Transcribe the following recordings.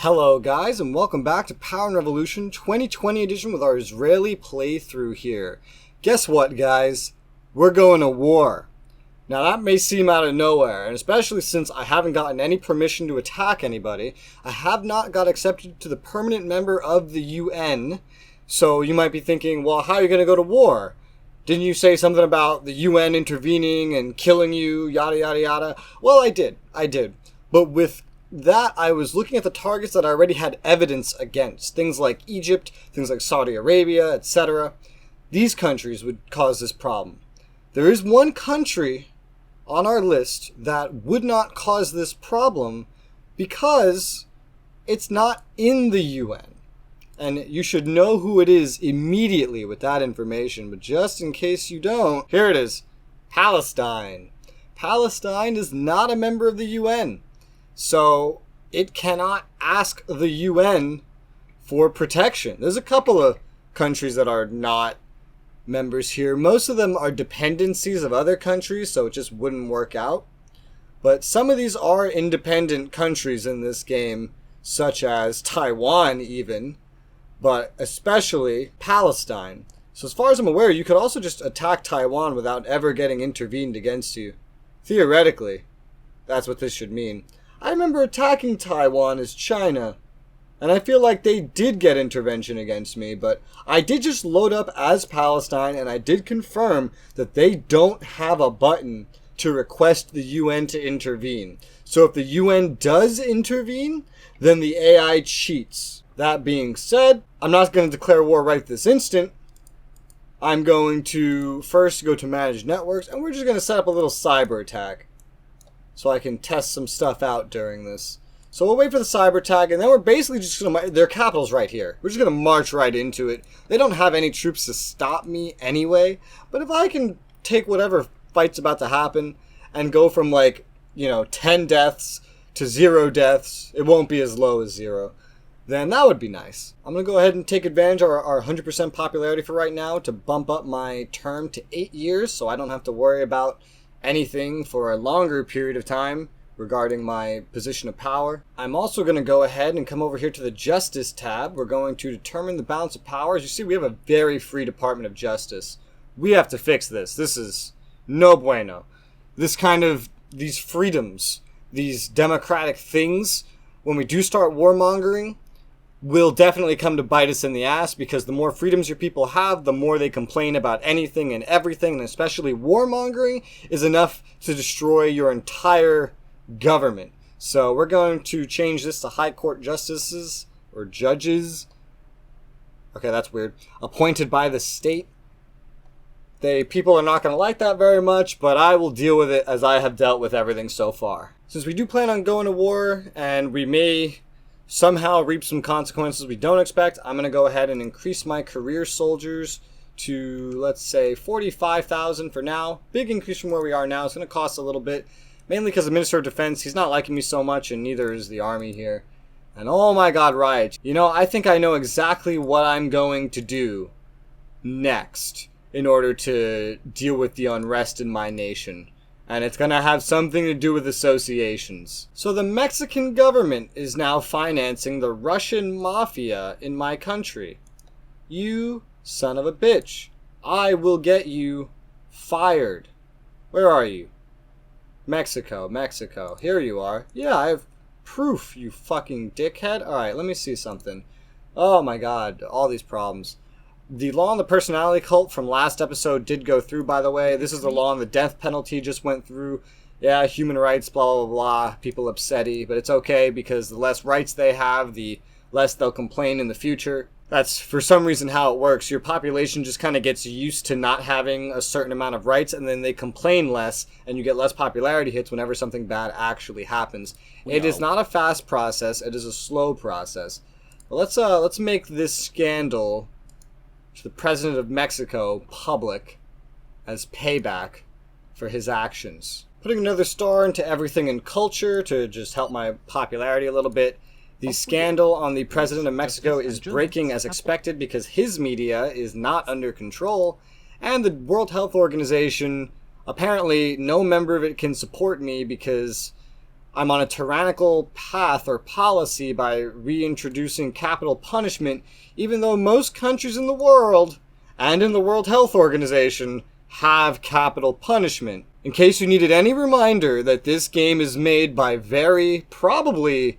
Hello guys, and welcome back to Power and Revolution 2020 edition with our Israeli playthrough here. Guess what, guys? We're going to war. Now that may seem out of nowhere, and especially since I haven't gotten any permission to attack anybody, I have not got accepted to the permanent member of the UN. So you might be thinking, well, how are you going to go to war? Didn't you say something about the UN intervening and killing you, yada yada yada? Well, I did. But with that, I was looking at the targets that I already had evidence against. Things like Egypt, things like Saudi Arabia, etc. These countries would cause this problem. There is one country on our list that would not cause this problem because it's not in the UN. And you should know who it is immediately with that information. But just in case you don't, here it is. Palestine. Palestine is not a member of the UN. So it cannot ask the UN for protection. There's a couple of countries that are not members here. Most of them are dependencies of other countries, so it just wouldn't work out. But some of these are independent countries in this game, such as Taiwan even, but especially Palestine. So as far as I'm aware, you could also just attack Taiwan without ever getting intervened against you. Theoretically, that's what this should mean. I remember attacking Taiwan as China, and I feel like they did get intervention against me, but I did just load up as Palestine, and I did confirm that they don't have a button to request the UN to intervene. So if the UN does intervene, then the AI cheats. That being said, I'm not going to declare war right this instant. I'm going to first go to manage networks, and we're just going to set up a little cyber attack, so I can test some stuff out during this. So we'll wait for the cyber attack, and then we're basically just going to... Their capital's right here. We're just going to march right into it. They don't have any troops to stop me anyway. But if I can take whatever fight's about to happen and go from, 10 deaths to 0 deaths, it won't be as low as 0, then that would be nice. I'm going to go ahead and take advantage of our 100% popularity for right now to bump up my term to 8 years, so I don't have to worry about anything for a longer period of time regarding my position of power. I'm also going to go ahead and come over here to the Justice tab. We're going to determine the balance of power. As you see, we have a very free Department of Justice. We have to fix this. This is no bueno. These freedoms, these democratic things, when we do start warmongering, will definitely come to bite us in the ass, because the more freedoms your people have, the more they complain about anything and everything, and especially warmongering is enough to destroy your entire government. So we're going to change this to High Court justices, or judges. Okay, that's weird. Appointed by the state. People are not going to like that very much, but I will deal with it as I have dealt with everything so far. Since we do plan on going to war, and we may somehow reap some consequences we don't expect, I'm going to go ahead and increase my career soldiers to, let's say, 45,000 for now. Big increase from where we are now. It's going to cost a little bit, mainly because the Minister of Defense, he's not liking me so much, and neither is the Army here. And oh my god, riots. I think I know exactly what I'm going to do next in order to deal with the unrest in my nation. And it's going to have something to do with associations. So the Mexican government is now financing the Russian mafia in my country. You son of a bitch. I will get you fired. Where are you? Mexico. Here you are. Yeah, I have proof, you fucking dickhead. Alright, let me see something. Oh my god, all these problems. The law on the personality cult from last episode did go through, by the way. This is the law on the death penalty, just went through. Yeah, human rights, blah, blah, blah. People upsetty, but it's okay because the less rights they have, the less they'll complain in the future. That's, for some reason, how it works. Your population just kind of gets used to not having a certain amount of rights, and then they complain less, and you get less popularity hits whenever something bad actually happens. It is not a fast process. It is a slow process. But let's make this scandal to the President of Mexico public as payback for his actions. Putting another star into everything in culture to just help my popularity a little bit. The scandal on the President of Mexico is breaking as expected because his media is not under control, and the World Health Organization, apparently no member of it can support me because I'm on a tyrannical path or policy by reintroducing capital punishment, even though most countries in the world, and in the World Health Organization, have capital punishment. In case you needed any reminder that this game is made by very, probably,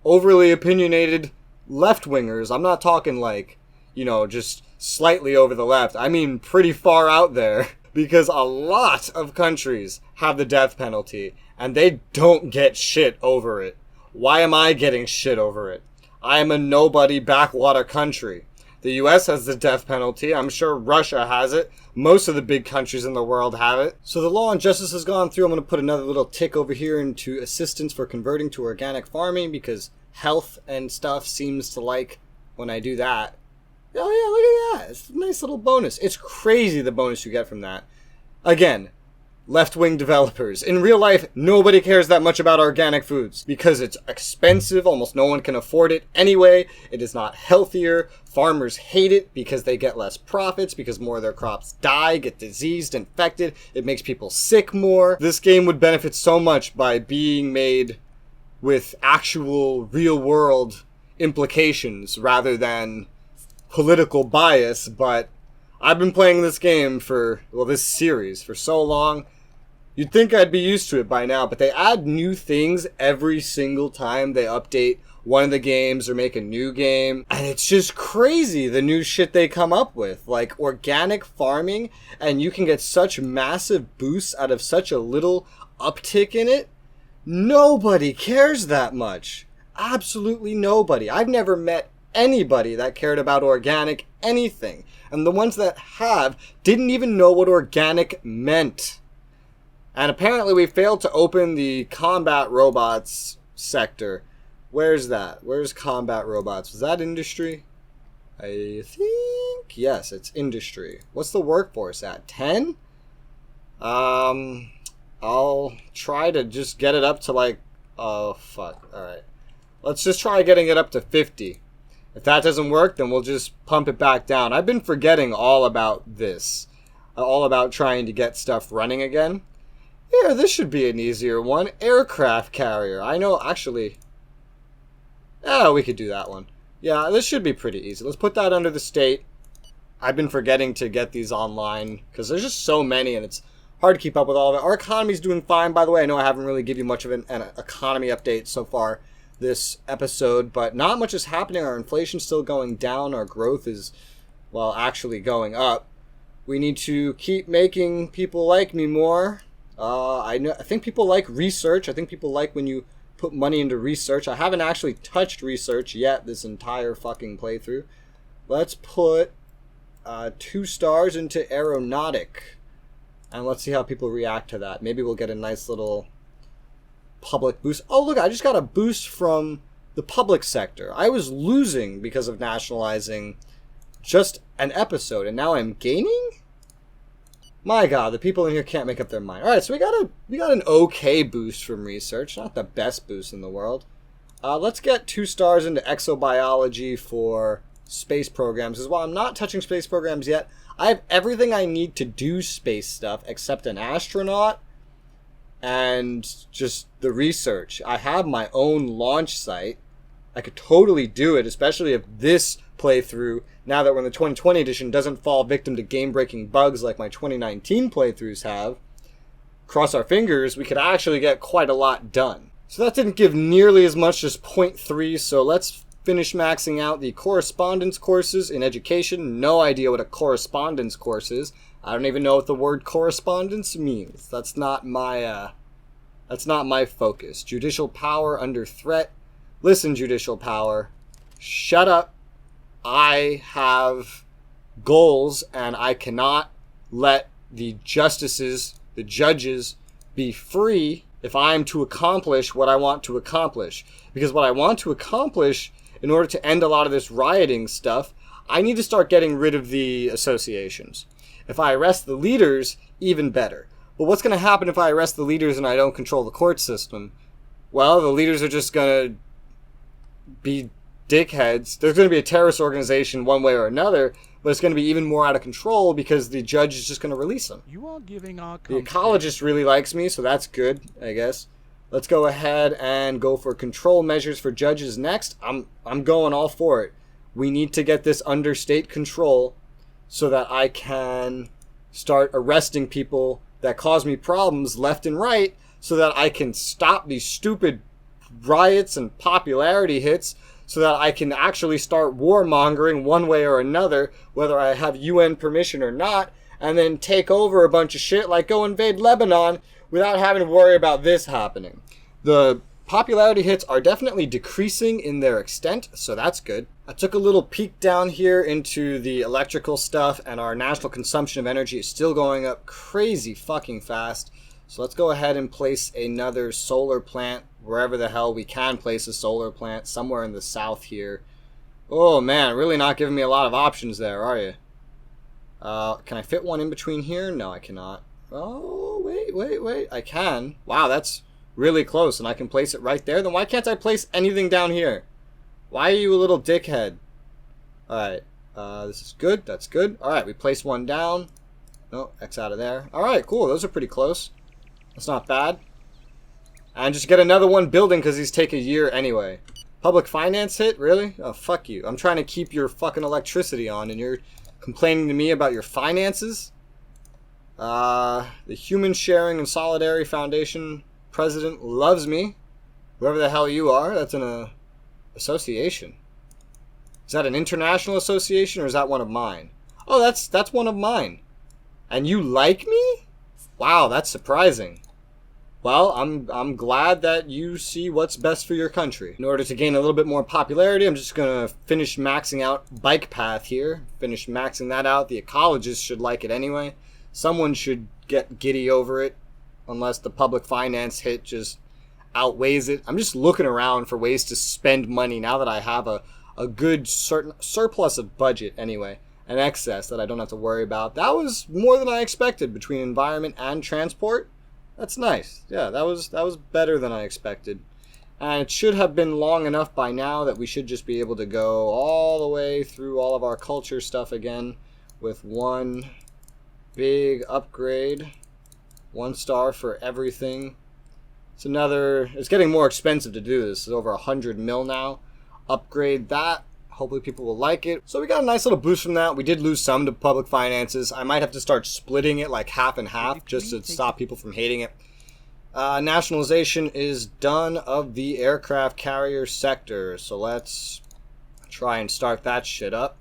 overly opinionated left-wingers. I'm not talking like, just slightly over the left. I mean pretty far out there. Because a lot of countries have the death penalty, and they don't get shit over it. Why am I getting shit over it? I am a nobody backwater country. The US has the death penalty. I'm sure Russia has it. Most of the big countries in the world have it. So the law and justice has gone through. I'm going to put another little tick over here into assistance for converting to organic farming, because health and stuff seems to like when I do that. Oh yeah, look at that. It's a nice little bonus. It's crazy the bonus you get from that. Again, left-wing developers. In real life, nobody cares that much about organic foods because it's expensive. Almost no one can afford it anyway. It is not healthier. Farmers hate it because they get less profits, because more of their crops die, get diseased, infected. It makes people sick more. This game would benefit so much by being made with actual real-world implications rather than political bias, but I've been playing this game this series for so long. You'd think I'd be used to it by now, but they add new things every single time they update one of the games or make a new game, and it's just crazy the new shit they come up with, like organic farming, and you can get such massive boosts out of such a little uptick in it. Nobody cares that much. Absolutely nobody. I've never met anybody that cared about organic anything. And the ones that have didn't even know what organic meant. And apparently we failed to open the combat robots sector. Where's that? Where's combat robots? Was that industry? I think... Yes, it's industry. What's the workforce at? 10? I'll try to just get it up to like... Oh, fuck. Alright. Let's just try getting it up to 50. If that doesn't work, then we'll just pump it back down. I've been forgetting all about this. All about trying to get stuff running again. Here, this should be an easier one. Aircraft carrier. I know, actually... Oh, we could do that one. Yeah, this should be pretty easy. Let's put that under the state. I've been forgetting to get these online, because there's just so many, and it's hard to keep up with all of it. Our economy's doing fine, by the way. I know I haven't really given you much of an economy update so far this episode, but not much is happening. Our inflation's still going down. Our growth is, well, actually going up. We need to keep making people like me more. I think people like research. I think people like when you put money into research. I haven't actually touched research yet this entire fucking playthrough. Let's put 2 stars into aeronautic, and let's see how people react to that. Maybe we'll get a nice little public boost. Oh, look, I just got a boost from the public sector. I was losing because of nationalizing just an episode, and now I'm gaining? My god, the people in here can't make up their mind. Alright, so we got an okay boost from research. Not the best boost in the world. Let's get 2 stars into exobiology for space programs as well. I'm not touching space programs yet. I have everything I need to do space stuff except an astronaut and just the research. I have my own launch site. I could totally do it, especially if this playthrough, now that we're in the 2020 edition, doesn't fall victim to game-breaking bugs like my 2019 playthroughs have. Cross our fingers, we could actually get quite a lot done. So that didn't give nearly as much as 0.3, so let's finish maxing out the correspondence courses in education. No idea what a correspondence course is. I don't even know what the word correspondence means. That's not my focus. Judicial power under threat. Listen, judicial power, shut up. I have goals, and I cannot let the justices, the judges, be free if I am to accomplish what I want to accomplish. Because what I want to accomplish, in order to end a lot of this rioting stuff, I need to start getting rid of the associations. If I arrest the leaders, even better. But what's going to happen if I arrest the leaders and I don't control the court system? Well, the leaders are just going to be dickheads. There's going to be a terrorist organization one way or another, but it's going to be even more out of control because the judge is just going to release them. You are giving our the ecologist really likes me, so that's good, I guess. Let's go ahead and go for control measures for judges next. I'm going all for it. We need to get this under state control so that I can start arresting people that cause me problems left and right, so that I can stop these stupid riots and popularity hits, so that I can actually start warmongering one way or another, whether I have UN permission or not, and then take over a bunch of shit like go invade Lebanon without having to worry about this happening. The popularity hits are definitely decreasing in their extent, so that's good. I took a little peek down here into the electrical stuff, and our national consumption of energy is still going up crazy fucking fast. So let's go ahead and place another solar plant wherever the hell we can place a solar plant, somewhere in the south here. Oh man, really not giving me a lot of options there, are you? Can I fit one in between here? No, I cannot. Oh, wait. I can. Wow, that's really close, and I can place it right there. Then why can't I place anything down here? Why are you a little dickhead? Alright, this is good. That's good. Alright, we place one down. No, X out of there. Alright, cool. Those are pretty close. That's not bad. And just get another one building because these take a year anyway. Public finance hit? Really? Oh, fuck you. I'm trying to keep your fucking electricity on, and you're complaining to me about your finances? The Human Sharing and Solidarity Foundation president loves me. Whoever the hell you are, that's an association. Is that an international association, or is that one of mine? Oh, that's one of mine. And you like me? Wow, that's surprising. Well, I'm glad that you see what's best for your country. In order to gain a little bit more popularity, I'm just gonna finish maxing out Bike Path here. Finish maxing that out. The ecologists should like it anyway. Someone should get giddy over it, unless the public finance hit just outweighs it. I'm just looking around for ways to spend money now that I have a good certain surplus of budget anyway. An excess that I don't have to worry about. That was more than I expected between environment and transport. That's nice. Yeah, that was better than I expected. And it should have been long enough by now that we should just be able to go all the way through all of our culture stuff again with one big upgrade. 1 star for everything. It's getting more expensive to do this. It's over 100 mil now. Upgrade that. Hopefully people will like it. So we got a nice little boost from that. We did lose some to public finances. I might have to start splitting it like half and half just to stop people from hating it. Nationalization is done of the aircraft carrier sector. So let's try and start that shit up.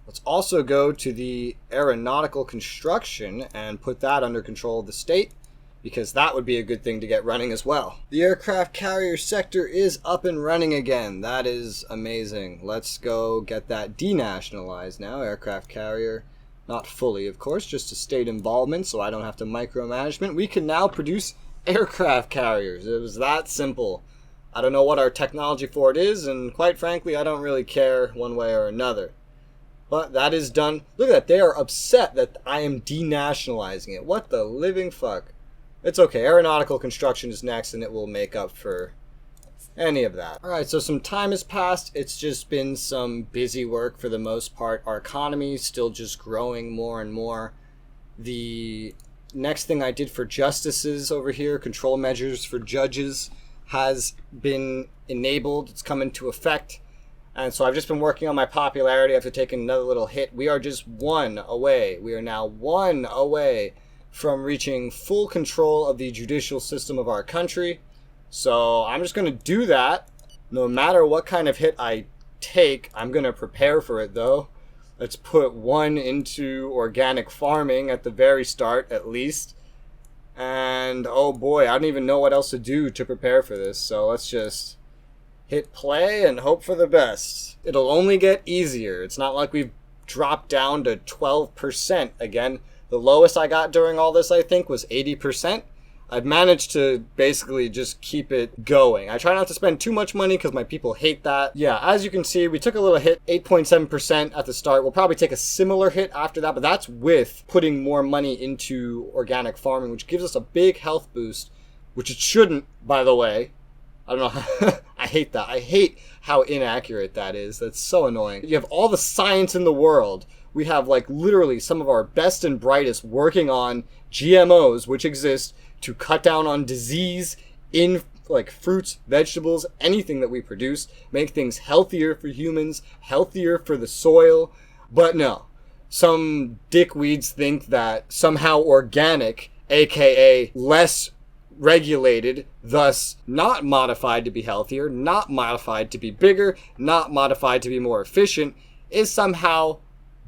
Let's also go to the aeronautical construction and put that under control of the state, because that would be a good thing to get running as well. The aircraft carrier sector is up and running again. That is amazing. Let's go get that denationalized now. Aircraft carrier, not fully, of course, just a state involvement, so I don't have to micromanagement. We can now produce aircraft carriers. It was that simple. I don't know what our technology for it is, and quite frankly, I don't really care one way or another. But that is done. Look at that. They are upset that I am denationalizing it. What the living fuck? It's okay. Aeronautical construction is next, and it will make up for any of that. Alright, so some time has passed. It's just been some busy work for the most part. Our economy is still just growing more and more. The next thing I did for justices over here, control measures for judges, has been enabled. It's come into effect. And so I've just been working on my popularity after taking another little hit. We are just 1 away. We are now 1 away from reaching full control of the judicial system of our country. So I'm just going to do that. No matter what kind of hit I take, I'm going to prepare for it though. Let's put 1 into organic farming at the very start at least. And oh boy, I don't even know what else to do to prepare for this. So let's just hit play and hope for the best. It'll only get easier. It's not like we've dropped down to 12% again. The lowest I got during all this, I think, was 80%. I've managed to basically just keep it going. I try not to spend too much money because my people hate that. Yeah, as you can see, we took a little hit, 8.7% at the start. We'll probably take a similar hit after that, but that's with putting more money into organic farming, which gives us a big health boost, which it shouldn't, by the way. I don't know. I hate that. I hate how inaccurate that is. That's so annoying. You have all the science in the world. We have like literally some of our best and brightest working on GMOs, which exist to cut down on disease in like fruits, vegetables, anything that we produce, make things healthier for humans, healthier for the soil. But no, some dickweeds think that somehow organic, aka less regulated, thus not modified to be healthier, not modified to be bigger, not modified to be more efficient, is somehow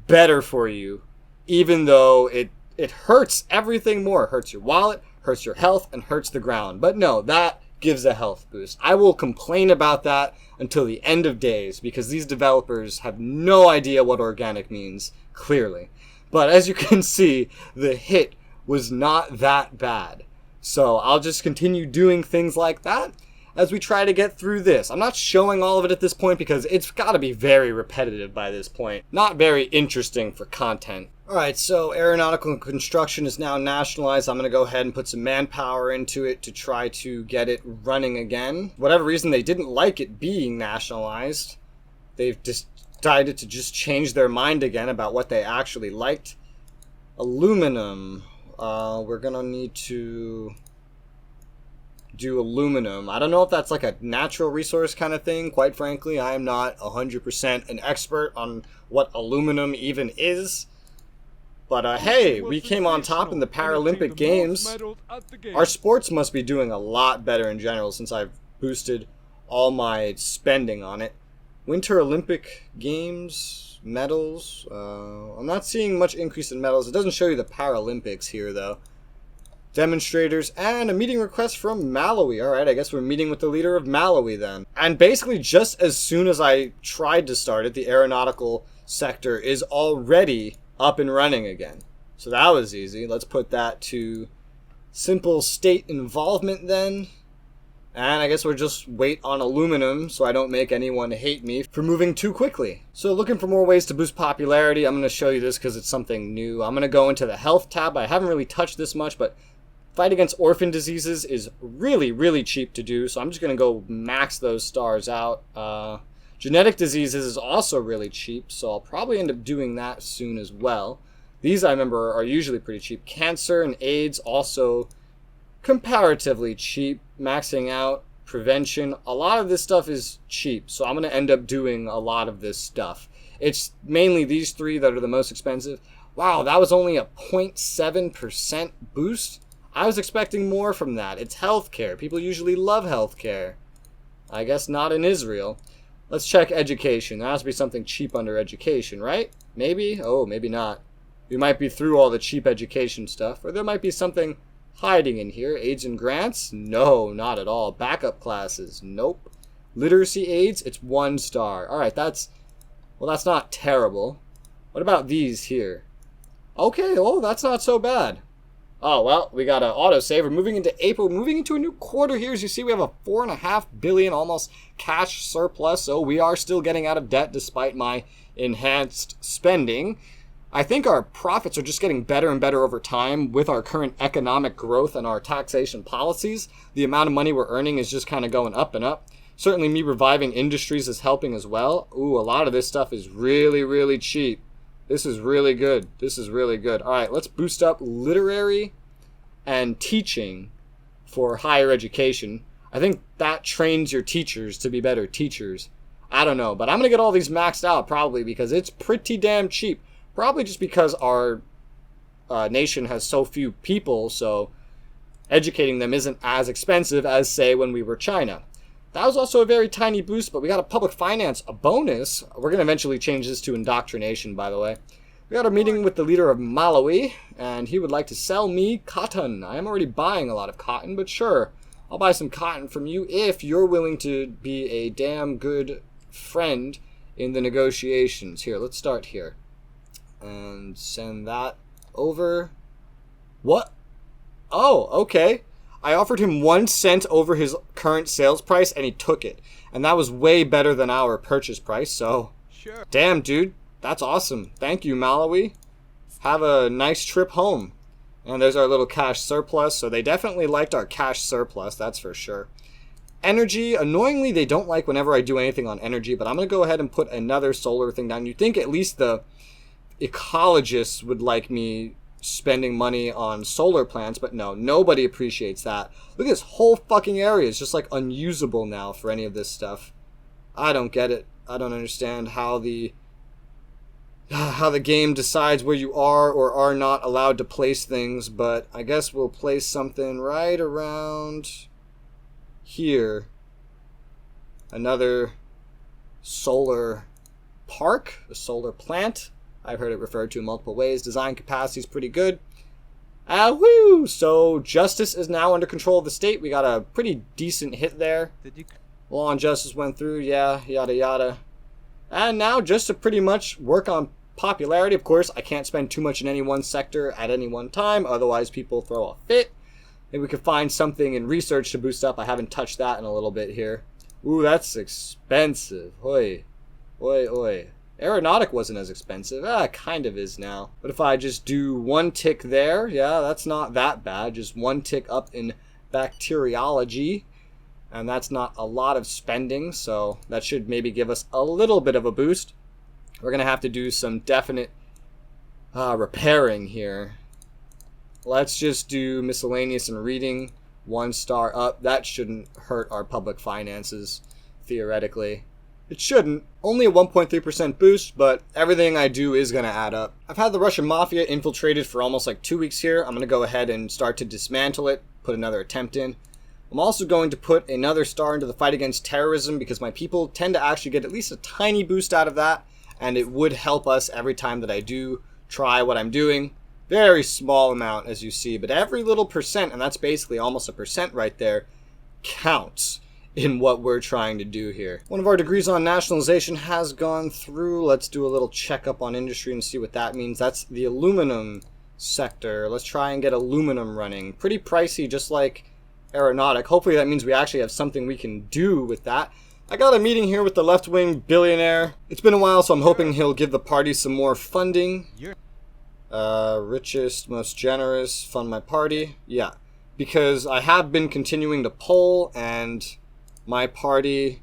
better for you, even though it hurts everything more. It hurts your wallet, hurts your health, and hurts the ground. But no, that gives a health boost. I will complain about that until the end of days, because these developers have no idea what organic means, clearly. But as you can see, the hit was not that bad. So I'll just continue doing things like that as we try to get through this. I'm not showing all of it at this point because it's got to be very repetitive by this point. Not very interesting for content. Alright, so aeronautical construction is now nationalized. I'm going to go ahead and put some manpower into it to try to get it running again. For whatever reason, they didn't like it being nationalized. They've decided to just change their mind again about what they actually liked. Aluminum. We're going to need to do aluminum. I don't know if that's like a natural resource kind of thing. Quite frankly, I am not 100% an expert on what aluminum even is. But hey, we came on top in the Paralympic Games. Our sports must be doing a lot better in general since I've boosted all my spending on it. Winter Olympic Games, medals. I'm not seeing much increase in medals. It doesn't show you the Paralympics here, though. Demonstrators, and a meeting request from Malawi. Alright, I guess we're meeting with the leader of Malawi then. And basically, just as soon as I tried to start it, the aeronautical sector is already up and running again. So that was easy. Let's put that to simple state involvement then. And I guess we'll just wait on aluminum so I don't make anyone hate me for moving too quickly. So looking for more ways to boost popularity, I'm going to show you this because it's something new. I'm going to go into the health tab. I haven't really touched this much, but fight against orphan diseases is really, really cheap to do. So I'm just going to go max those stars out. Genetic diseases is also really cheap, so I'll probably end up doing that soon as well. These, I remember, are usually pretty cheap. Cancer and AIDS also comparatively cheap. Maxing out, prevention, a lot of this stuff is cheap, so I'm going to end up doing a lot of this stuff. It's mainly these three that are the most expensive. Wow, that was only a 0.7% boost? I was expecting more from that. It's healthcare. People usually love healthcare. I guess not in Israel. Let's check education. There has to be something cheap under education, right? Maybe? Oh, maybe not. We might be through all the cheap education stuff, or there might be something hiding in here. Aids and grants? No, not at all. Backup classes? Nope. Literacy aids? It's 1 star. Alright, that's not terrible. What about these here? Okay, well, that's not so bad. Oh, well, we got an autosave. We're moving into April, moving into a new quarter here. As you see, we have a $4.5 billion almost cash surplus, so we are still getting out of debt despite my enhanced spending. I think our profits are just getting better and better over time with our current economic growth and our taxation policies. The amount of money we're earning is just kind of going up and up. Certainly me reviving industries is helping as well. Ooh, a lot of this stuff is really, really cheap. This is really good. This is really good. All right, let's boost up literary and teaching for higher education. I think that trains your teachers to be better teachers. I don't know, but I'm going to get all these maxed out probably because it's pretty damn cheap. Probably just because our nation has so few people, so educating them isn't as expensive as, say, when we were China. That was also a very tiny boost, but we got a public finance, a bonus. We're going to eventually change this to indoctrination, by the way. We got a meeting with the leader of Malawi, and he would like to sell me cotton. I am already buying a lot of cotton, but sure, I'll buy some cotton from you if you're willing to be a damn good friend in the negotiations. Here, let's start here. And send that over. What? Oh, okay. I offered him 1 cent over his current sales price, and he took it. And that was way better than our purchase price, so... Sure. Damn, dude. That's awesome. Thank you, Malawi. Have a nice trip home. And there's our little cash surplus, so they definitely liked our cash surplus, that's for sure. Energy, annoyingly, they don't like whenever I do anything on energy, but I'm going to go ahead and put another solar thing down. You'd think at least the ecologists would like me spending money on solar plants, but no, nobody appreciates that. Look at this whole fucking area. It's just like unusable now for any of this stuff. I don't get it. I don't understand how the game decides where you are or are not allowed to place things, but I guess we'll place something right around here. Another solar park, a solar plant. I've heard it referred to in multiple ways. Design capacity is pretty good. Woo! So justice is now under control of the state. We got a pretty decent hit there. Law and justice went through, yeah, yada yada. And now just to pretty much work on popularity. Of course, I can't spend too much in any one sector at any one time, otherwise people throw a fit. Maybe we could find something in research to boost up. I haven't touched that in a little bit here. Ooh, that's expensive. Oi. Oi, oi. Aeronautic wasn't as expensive. It kind of is now. But if I just do one tick there, yeah, that's not that bad. Just one tick up in bacteriology. And that's not a lot of spending, so that should maybe give us a little bit of a boost. We're going to have to do some definite repairing here. Let's just do miscellaneous and reading. 1 star up. That shouldn't hurt our public finances, theoretically. It shouldn't. Only a 1.3% boost, but everything I do is going to add up. I've had the Russian mafia infiltrated for almost like 2 weeks here. I'm going to go ahead and start to dismantle it, put another attempt in. I'm also going to put another star into the fight against terrorism because my people tend to actually get at least a tiny boost out of that, and it would help us every time that I do try what I'm doing. Very small amount, as you see, but every little percent, and that's basically almost a percent right there, counts in what we're trying to do here. One of our degrees on nationalization has gone through. Let's do a little checkup on industry and see what that means. That's the aluminum sector. Let's try and get aluminum running. Pretty pricey, just like aeronautic. Hopefully that means we actually have something we can do with that. I got a meeting here with the left-wing billionaire. It's been a while, so I'm hoping he'll give the party some more funding. Richest, most generous, fund my party. Yeah, because I have been continuing to poll, and my party,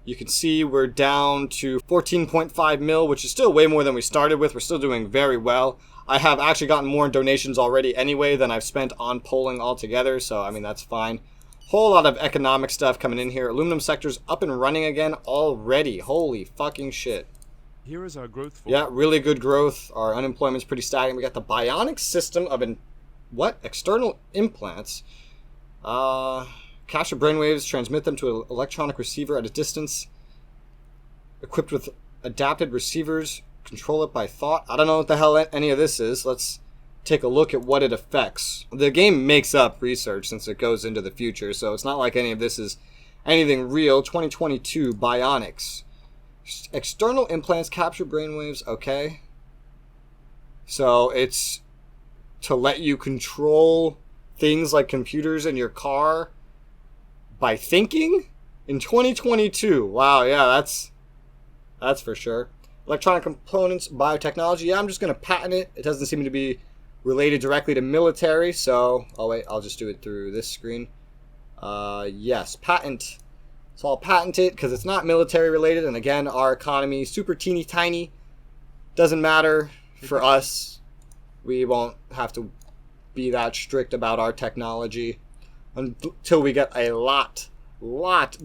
you can see we're down to 14.5 mil, which is still way more than we started with. We're still doing very well. I have actually gotten more donations already anyway than I've spent on polling altogether, so I mean that's fine. Whole lot of economic stuff coming in here. Aluminum sector's up and running again already. Holy fucking shit. Here is our growth. Yeah, really good growth. Our unemployment's pretty stagnant. We got the bionic system of external implants. Capture brainwaves, transmit them to an electronic receiver at a distance. Equipped with adapted receivers. Control it by thought. I don't know what the hell any of this is. Let's take a look at what it affects. The game makes up research since it goes into the future, so it's not like any of this is anything real. 2022 bionics. External implants capture brainwaves. Okay. So it's to let you control things like computers in your car by thinking in 2022. Wow, yeah, that's for sure. Electronic components, biotechnology. Yeah, I'm just going to patent it. It doesn't seem to be related directly to military, so... Oh, wait, I'll just do it through this screen. Yes, patent. So I'll patent it because it's not military related, and again, our economy, super teeny tiny. Doesn't matter for us. We won't have to be that strict about our technology until we get a lot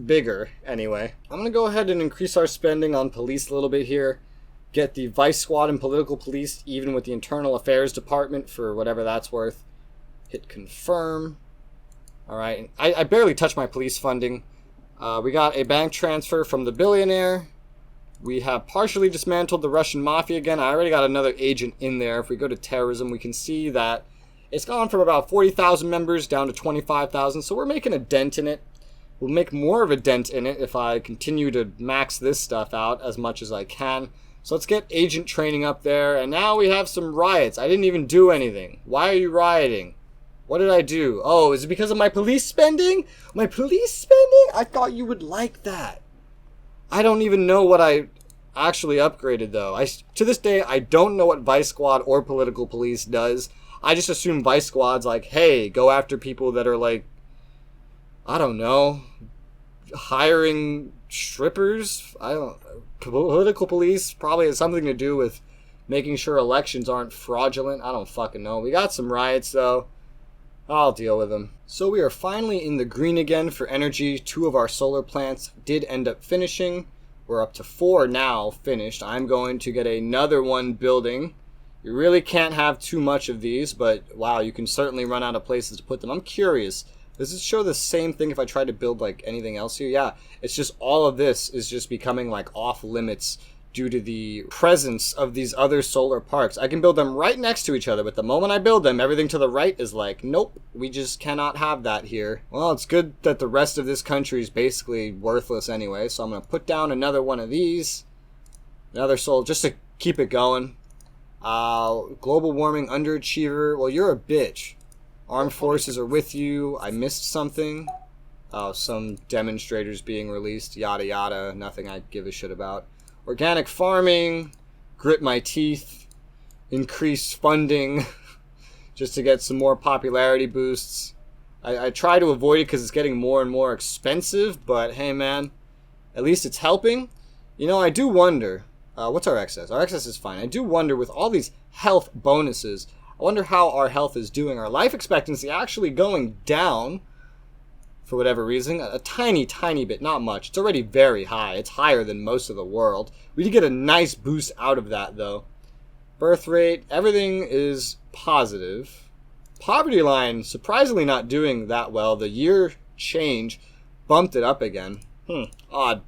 bigger anyway. I'm going to go ahead and increase our spending on police a little bit here. Get the vice squad and political police even with the internal affairs department for whatever that's worth. Hit confirm. Alright, I barely touch my police funding. We got a bank transfer from the billionaire. We have partially dismantled the Russian mafia again. I already got another agent in there. If we go to terrorism, we can see that it's gone from about 40,000 members down to 25,000. So we're making a dent in it. We'll make more of a dent in it if I continue to max this stuff out as much as I can. So let's get agent training up there. And now we have some riots. I didn't even do anything. Why are you rioting? What did I do? Oh, is it because of my police spending? My police spending? I thought you would like that. I don't even know what I actually upgraded, though. To this day, I don't know what Vice Squad or Political Police does. I just assume Vice Squad's like, hey, go after people that are like, I don't know, hiring strippers? I don't know. Political Police probably has something to do with making sure elections aren't fraudulent. I don't fucking know. We got some riots, though. I'll deal with them. So we are finally in the green again for energy. 2 of our solar plants did end up finishing. We're up to 4 now finished. I'm going to get another one building. You really can't have too much of these, but wow, you can certainly run out of places to put them. I'm curious. Does it show the same thing if I try to build like anything else here? Yeah, it's just all of this is just becoming like off limits due to the presence of these other solar parks. I can build them right next to each other, but the moment I build them, everything to the right is like, nope, we just cannot have that here. Well, it's good that the rest of this country is basically worthless anyway, so I'm going to put down another one of these. Another solar, just to keep it going. Global warming underachiever. Well, you're a bitch. Armed forces are with you. I missed something. Some demonstrators being released. Yada yada. Nothing I give a shit about. Organic farming, grit my teeth, increase funding, just to get some more popularity boosts. I try to avoid it because it's getting more and more expensive, but hey man, at least it's helping. You know, I do wonder, what's our excess? Our excess is fine. I do wonder with all these health bonuses, I wonder how our health is doing. Our life expectancy actually going down. For whatever reason, a tiny bit, not much. It's already very high. It's higher than most of the world. We did get a nice boost out of that, though. Birth rate, everything is positive. Poverty line, surprisingly not doing that well. The year change bumped it up again. Odd.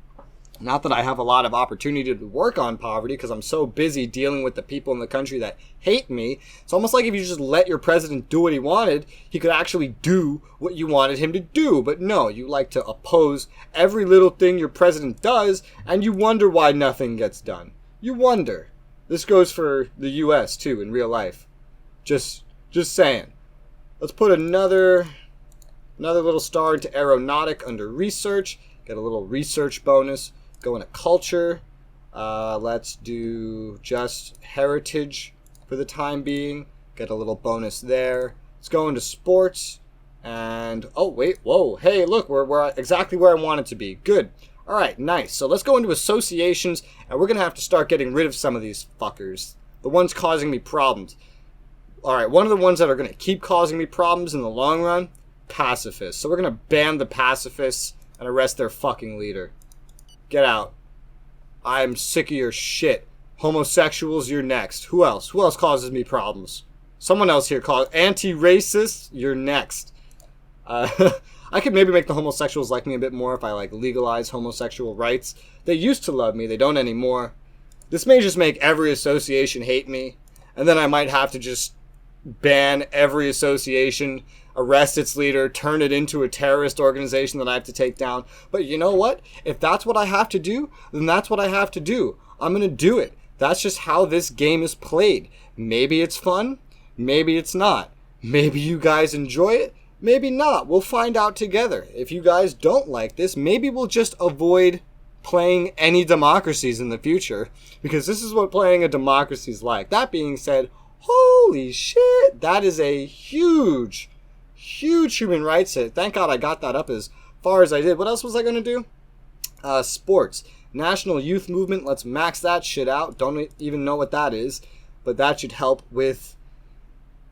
Not that I have a lot of opportunity to work on poverty because I'm so busy dealing with the people in the country that hate me. It's almost like if you just let your president do what he wanted, he could actually do what you wanted him to do. But no, you like to oppose every little thing your president does, and you wonder why nothing gets done. You wonder. This goes for the U.S. too in real life. Just saying. Let's put another little star into aeronautic under research. Get a little research bonus. Go into culture. Let's do just heritage for the time being. Get a little bonus there. Let's go into sports. And, oh, wait, whoa. Hey, look, we're exactly where I want it to be. Good. All right, nice. So let's go into associations, and we're going to have to start getting rid of some of these fuckers. The ones causing me problems. All right, one of the ones that are going to keep causing me problems in the long run, pacifists. So we're going to ban the pacifists and arrest their fucking leader. Get out. I'm sick of your shit. Homosexuals, you're next. Who else? Who else causes me problems? Someone else here called anti-racist, you're next. I could maybe make the homosexuals like me a bit more if I like legalize homosexual rights. They used to love me, they don't anymore. This may just make every association hate me, and then I might have to just ban every association, arrest its leader, turn it into a terrorist organization that I have to take down. But you know what? If that's what I have to do, then that's what I have to do. I'm going to do it. That's just how this game is played. Maybe it's fun. Maybe it's not. Maybe you guys enjoy it. Maybe not. We'll find out together. If you guys don't like this, maybe we'll just avoid playing any democracies in the future, because this is what playing a democracy is like. That being said, holy shit, that is a huge human rights hit. Thank God I got that up as far as I did. What else was I going to do? Sports. National Youth Movement. Let's max that shit out. Don't even know what that is, but that should help with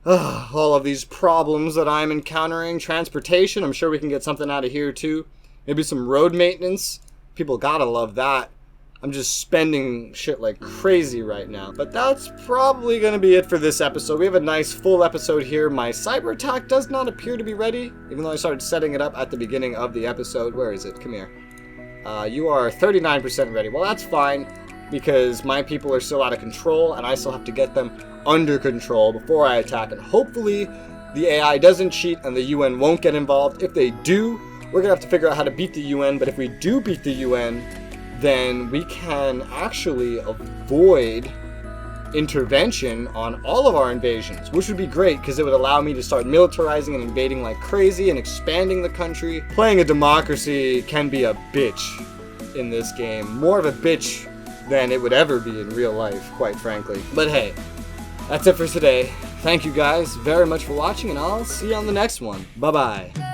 all of these problems that I'm encountering. Transportation. I'm sure we can get something out of here too. Maybe some road maintenance. People gotta love that. I'm just spending shit like crazy right now. But that's probably going to be it for this episode. We have a nice full episode here. My cyber attack does not appear to be ready, even though I started setting it up at the beginning of the episode. Where is it? Come here. You are 39% ready. Well, that's fine, because my people are still out of control, and I still have to get them under control before I attack. And hopefully the AI doesn't cheat and the UN won't get involved. If they do, we're going to have to figure out how to beat the UN. But if we do beat the UN, then we can actually avoid intervention on all of our invasions, which would be great because it would allow me to start militarizing and invading like crazy and expanding the country. Playing a democracy can be a bitch in this game. More of a bitch than it would ever be in real life, quite frankly. But hey, that's it for today. Thank you guys very much for watching, and I'll see you on the next one. Bye-bye.